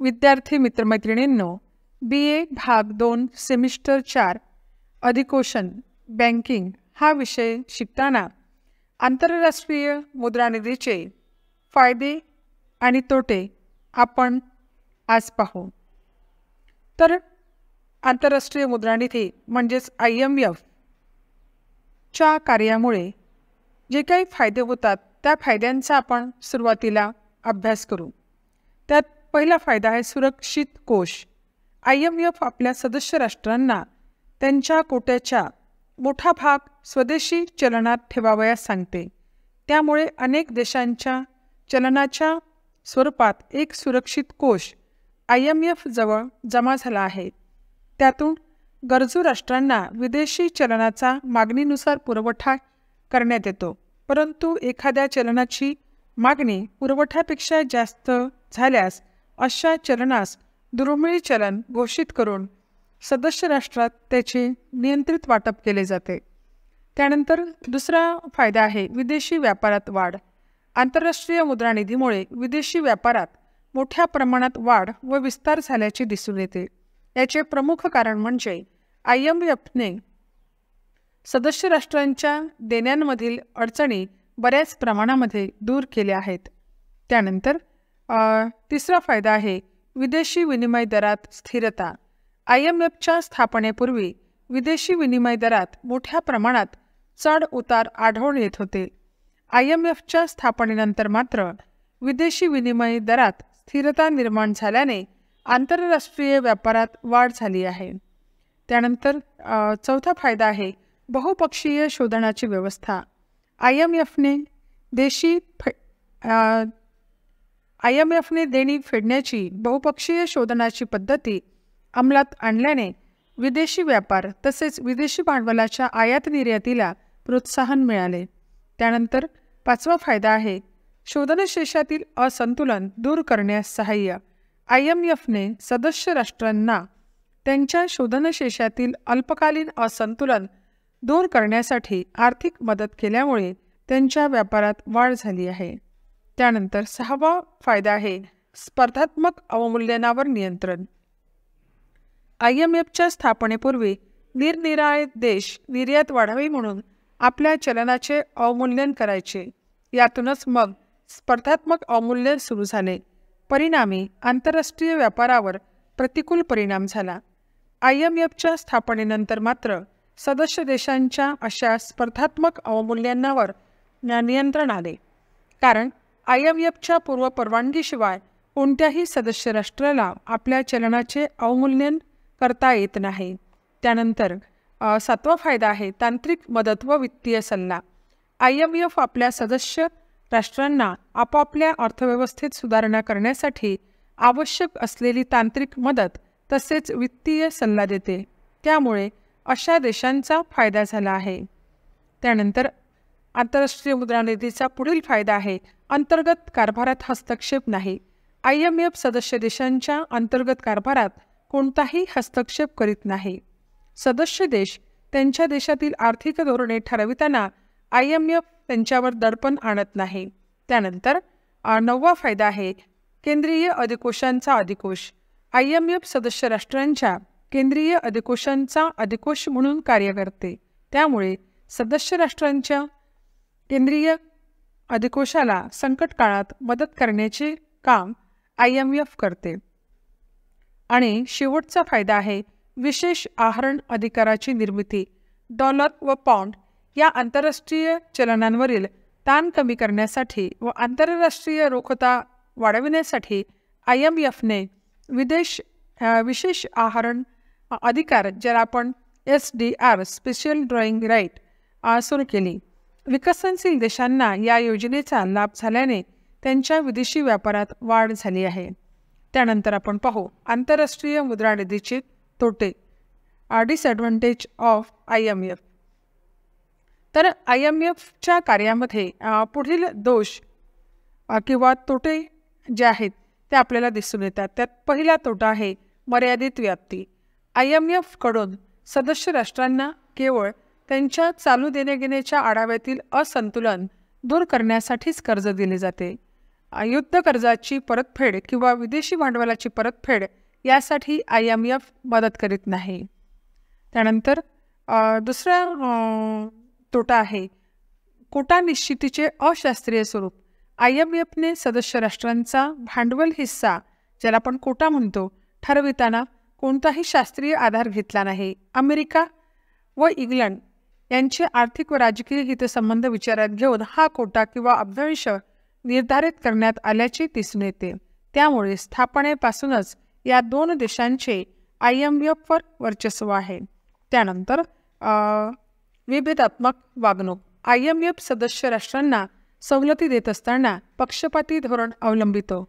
विद्यार्थी मित्रमैत्रिणींनो, BA भाग 2 semester 4 अधिकोषण banking हा विषय शिकताना आंतरराष्ट्रीय मुद्रानिधीचे फायदे आणि तोटे आपण आज पाहू। तर आंतरराष्ट्रीय मुद्रानिधी म्हणजेच IMF च्या कार्यामुळे जे काही फायदे होतात त्या फायद्यांचा आपण सुरुवातीला अभ्यास करू। त्यात पहिला फायदा आहे सुरक्षित कोष। IMF आपल्या सदस्य राष्ट्रांना त्यांच्या कोट्याचा मोठा भाग स्वदेशी चलनात ठेवावयास सांगते। त्यामुळे अनेक देशांच्या चलनाच्या स्वरूपात एक सुरक्षित कोष IMF जवळ जमा झाला आहे। त्यातून गरजू राष्ट्रांना विदेशी चलनाचा मागणीनुसार पुरवठा करण्यात येतो, परंतु एखाद्या चलनाची मागणी पुरवठ्यापेक्षा जास्त झाल्यास अशा चलनास दुर्मिळ चलन घोषित करून सदस्य राष्ट्रात त्याचे नियंत्रित वाटप केले जाते। त्यानंतर दुसरा फायदा आहे विदेशी व्यापारात वाढ। आंतरराष्ट्रीय मुद्रानिधीमुळे विदेशी व्यापारात मोठ्या प्रमाणात वाढ व विस्तार झाल्याचे दिसून येते। याचे प्रमुख कारण म्हणजे IMFने सदस्य राष्ट्रांच्या देण्यांमधील अडचणी बऱ्याच प्रमाणामध्ये दूर केल्या आहेत। त्यानंतर तिसरा फायदा आहे विदेशी विनिमय दरात स्थिरता। IMFच्या स्थापनेपूर्वी विदेशी विनिमय दरात मोठ्या प्रमाणात चढ उतार आढळून येत होते। IMFच्या स्थापनेनंतर मात्र विदेशी विनिमय दरात स्थिरता निर्माण झाल्याने आंतरराष्ट्रीय व्यापारात वाढ झाली आहे। त्यानंतर चौथा फायदा आहे बहुपक्षीय शोधनाची व्यवस्था। IMFने देणी फेडण्याची बहुपक्षीय शोधनाची पद्धती अंमलात आणल्याने विदेशी व्यापार तसेच विदेशी भांडवलाच्या आयात निर्यातीला प्रोत्साहन मिळाले। त्यानंतर पाचवा फायदा आहे शोधनशेषातील असंतुलन दूर करण्यास सहाय्य। IMFने सदस्य राष्ट्रांना त्यांच्या शोधनशेषातील अल्पकालीन असंतुलन दूर करण्यासाठी आर्थिक मदत केल्यामुळे त्यांच्या व्यापारात वाढ झाली आहे। त्यानंतर सहावा फायदा आहे स्पर्धात्मक अवमूल्यनावर नियंत्रण। IMFच्या स्थापनेपूर्वी निरनिराळे देश निर्यात वाढावी म्हणून आपल्या चलनाचे अवमूल्यन करायचे। यातूनच मग स्पर्धात्मक अवमूल्यन सुरू झाले। परिणामी आंतरराष्ट्रीय व्यापारावर प्रतिकूल परिणाम झाला। IMFच्या स्थापनेनंतर मात्र सदस्य देशांच्या अशा स्पर्धात्मक अवमूल्यनावर नियंत्रण आले, कारण IMFच्या पूर्व परवानगीशिवाय कोणत्याही सदस्य राष्ट्राला आपल्या चलनाचे अवमूल्यन करता येत नाही। त्यानंतर सातवा फायदा आहे तांत्रिक मदत व वित्तीय सल्ला। IMF आपल्या सदस्य राष्ट्रांना आपापल्या अर्थव्यवस्थेत सुधारणा करण्यासाठी आवश्यक असलेली तांत्रिक मदत तसेच वित्तीय सल्ला देते। त्यामुळे अशा देशांचा फायदा झाला आहे। त्यानंतर आंतरराष्ट्रीय मुद्रानिधीचा पुढील फायदा आहे अंतर्गत कारभारात हस्तक्षेप नाही। IMF सदस्य देशांच्या अंतर्गत कारभारात कोणताही हस्तक्षेप करीत नाही। सदस्य देश त्यांच्या देशातील आर्थिक धोरणे ठरविताना IMF त्यांच्यावर दडपण आणत नाही। त्यानंतर नववा फायदा आहे केंद्रीय अधिकोषांचा अधिकोष। IMF सदस्य राष्ट्रांच्या केंद्रीय अधिकोषांचा अधिकोष म्हणून कार्य करते। त्यामुळे सदस्य राष्ट्रांच्या केंद्रीय अधिकोषाला संकट काळात मदत करण्याचे काम IMF करते। आणि शेवटचा फायदा आहे विशेष आहरण अधिकाराची निर्मिती। डॉलर व पाउंड या आंतरराष्ट्रीय चलनांवरील ताण कमी करण्यासाठी व आंतरराष्ट्रीय रोखता वाढविण्यासाठी IMFने विशेष आहरण अधिकार ज्याला आपण SDR स्पेशल ड्रॉइंग राईट सुरू केली। विकसनशील देशांना या योजनेचा लाभ झाल्याने त्यांच्या विदेशी व्यापारात वाढ झाली आहे। त्यानंतर आपण पाहू आंतरराष्ट्रीय मुद्रानिधीचे तोटे डिसएडव्हांटेज ऑफ IMF। तर IMFच्या कार्यामध्ये पुढील दोष किंवा तोटे जे आहेत ते आपल्याला दिसून येतात। त्यात पहिला तोटा आहे मर्यादित व्याप्ती। IMF कडून सदस्य राष्ट्रांना केवळ त्यांच्या चालू देण्याघेण्याच्या आढाव्यातील असंतुलन दूर करण्यासाठीच कर्ज दिले जाते। युद्ध कर्जाची परतफेड किंवा विदेशी भांडवलाची परतफेड यासाठी IMF मदत करीत नाही. त्यानंतर दुसरा तोटा आहे कोटा निश्चितीचे अशास्त्रीय स्वरूप. IMFने सदस्य राष्ट्रांचा भांडवल हिस्सा, ज्याला आपण कोटा म्हणतो, ठरविताना कोणताही शास्त्रीय आधार घेतला नाही. अमेरिका व इंग्लंड यांचे आर्थिक व राजकीय हितसंबंध विचारात घेऊन हा कोटा किंवा अभ्यांश निर्धारित करण्यात आल्याचे दिसून येते. त्यामुळे स्थापनेपासूनच या दोन देशांचे IMFवर वर्चस्व आहे. त्यानंतर विभेदात्मक वागणूक. IMF सदस्य राष्ट्रांना सवलती देत असताना पक्षपाती धोरण अवलंबितो.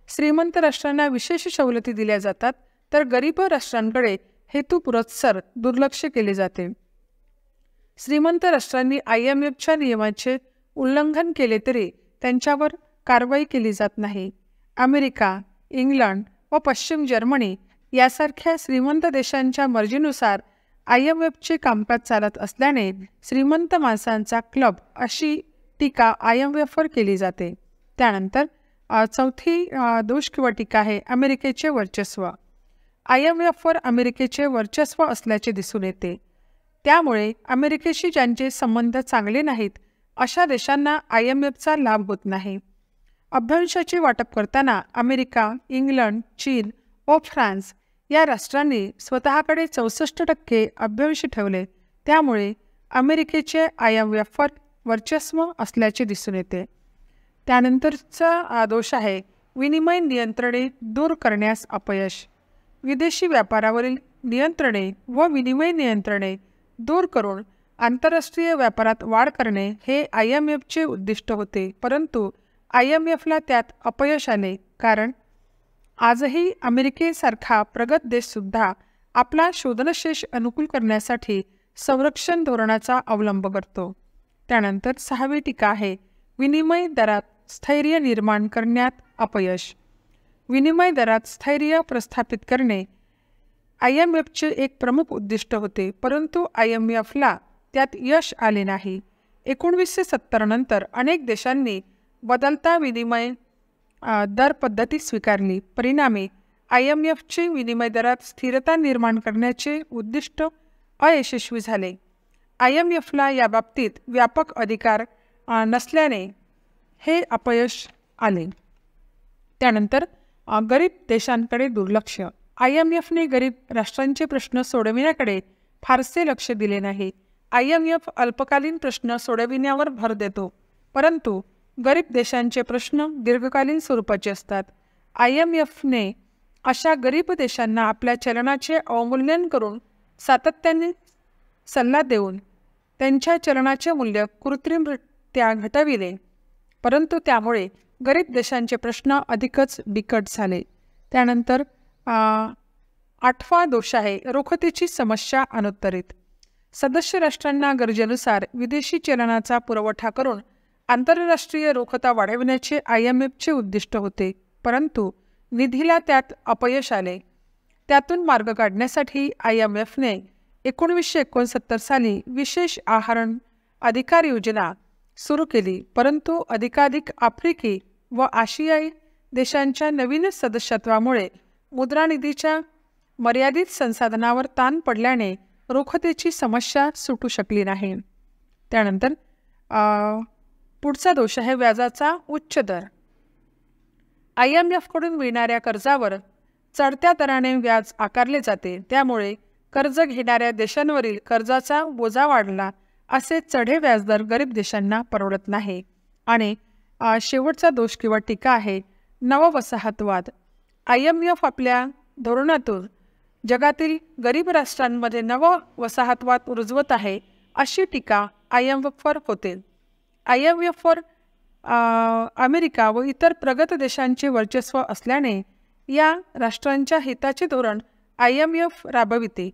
श्रीमंत राष्ट्रांना विशेष सवलती दिल्या जातात तर गरीब राष्ट्रांकडे हेतुपुरस्सर दुर्लक्ष केले जाते. श्रीमंत राष्ट्रांनी IMFच्या नियमांचे उल्लंघन केले तरी त्यांच्यावर कारवाई केली जात नाही. अमेरिका, इंग्लंड व पश्चिम जर्मनी यासारख्या श्रीमंत देशांच्या मर्जीनुसार IMFचे कामकाज चालत असल्याने श्रीमंत माणसांचा क्लब अशी टीका IMFवर केली जाते. त्यानंतर चौथी दोष किंवा टीका आहे अमेरिकेचे वर्चस्व. IMFवर अमेरिकेचे वर्चस्व असल्याचे दिसून येते. त्यामुळे अमेरिकेशी ज्यांचे संबंध चांगले नाहीत अशा देशांना IMFचा लाभ होत नाही. अभ्यांशाचे वाटप करताना अमेरिका, इंग्लंड, चीन व फ्रान्स या राष्ट्रांनी स्वतःकडे 64% अभ्यांश ठेवले. त्यामुळे अमेरिकेचे IMFवर वर्चस्व असल्याचे दिसून येते. त्यानंतरचा दोष आहे विनिमय नियंत्रणे दूर करण्यास अपयश. विदेशी व्यापारावरील नियंत्रणे व विनिमय नियंत्रणे दूर करून आंतरराष्ट्रीय व्यापारात वाढ करणे हे IMFचे उद्दिष्ट होते, परंतु IMFला त्यात अपयश आले. कारण आजही अमेरिकेसारखा प्रगत देशसुद्धा आपला शोधनशेष अनुकूल करण्यासाठी संरक्षण धोरणाचा अवलंब करतो. त्यानंतर सहावी टीका आहे विनिमय दरात स्थैर्य निर्माण करण्यात अपयश. विनिमय दरात स्थैर्य प्रस्थापित करणे IMFचे एक प्रमुख उद्दिष्ट होते, परंतु IMFला त्यात यश आले नाही. 1970 नंतर अनेक देशांनी बदलता विनिमय दर पद्धती स्वीकारली. परिणामी IMFचे विनिमय दरात स्थिरता निर्माण करण्याचे उद्दिष्ट अयशस्वी झाले. IMFला या बाबतीत व्यापक अधिकार नसल्याने हे अपयश आले. त्यानंतर गरीब देशांकडे दुर्लक्ष. IMFने गरीब राष्ट्रांचे प्रश्न सोडविण्याकडे फारसे लक्ष दिले नाही. IMF अल्पकालीन प्रश्न सोडविण्यावर भर देतो, परंतु गरीब देशांचे प्रश्न दीर्घकालीन स्वरूपाचे असतात. IMFने अशा गरीब देशांना आपल्या चलनाचे अवमूल्यन करून सातत्याने सल्ला देऊन त्यांच्या चलनाचे मूल्य कृत्रिमरित्या घटविले, परंतु त्यामुळे गरीब देशांचे प्रश्न अधिकच बिकट झाले. त्यानंतर 8वा दोष आहे रोखतेची समस्या अनुत्तरित. सदस्य राष्ट्रांना गरजेनुसार विदेशी चलनाचा पुरवठा करून आंतरराष्ट्रीय रोखता वाढविण्याचे IMFचे उद्दिष्ट होते, परंतु निधीला त्यात अपयश आले. त्यातून मार्ग काढण्यासाठी IMFने 1969 साली विशेष आहरण अधिकार योजना सुरू केली, परंतु अधिकाधिक आफ्रिकी व आशियाई देशांच्या नवीन सदस्यत्वामुळे मुद्रानिधीच्या मर्यादित संसाधनावर ताण पडल्याने रोखतेची समस्या सुटू शकली नाही. त्यानंतर पुढचा दोष आहे व्याजाचा उच्च दर. IMFकडून मिळणाऱ्या कर्जावर चढत्या दराने व्याज आकारले जाते, त्यामुळे कर्ज घेणाऱ्या देशांवरील कर्जाचा बोजा वाढला. असे चढे व्याजदर गरीब देशांना परवडत नाही. आणि शेवटचा दोष किंवा टीका आहे नववसाहतवाद. IMF आपल्या धोरणातून जगातील गरीब राष्ट्रांमध्ये नववसाहतवाद रुजवत आहे अशी टीका IMFवर होते. IMFवर अमेरिका व इतर प्रगत देशांचे वर्चस्व असल्याने या राष्ट्रांच्या हिताचे धोरण IMF राबविते.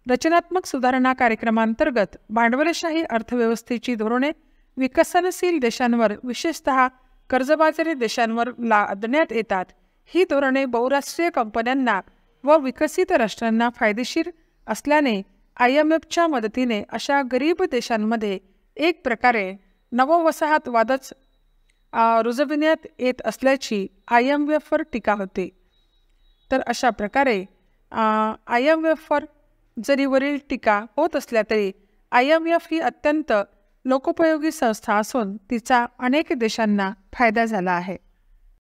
रचनात्मक सुधारणा कार्यक्रमांतर्गत भांडवलशाही अर्थव्यवस्थेची धोरणे विकसनशील देशांवर, विशेषतः कर्जबाजारी देशांवर लादण्यात येतात. ही धोरणे बहुराष्ट्रीय कंपन्यांना व विकसित राष्ट्रांना फायदेशीर असल्याने IMFच्या मदतीने अशा गरीब देशांमध्ये एक प्रकारे नववसाहतवादच रुजविण्यात येत असल्याची IMFवर टीका होती. तर अशा प्रकारे IMFवर जरी वरील टीका होत असल्या तरी IMF ही अत्यंत लोकोपयोगी संस्था असून तिचा अनेक देशांना फायदा झाला आहे.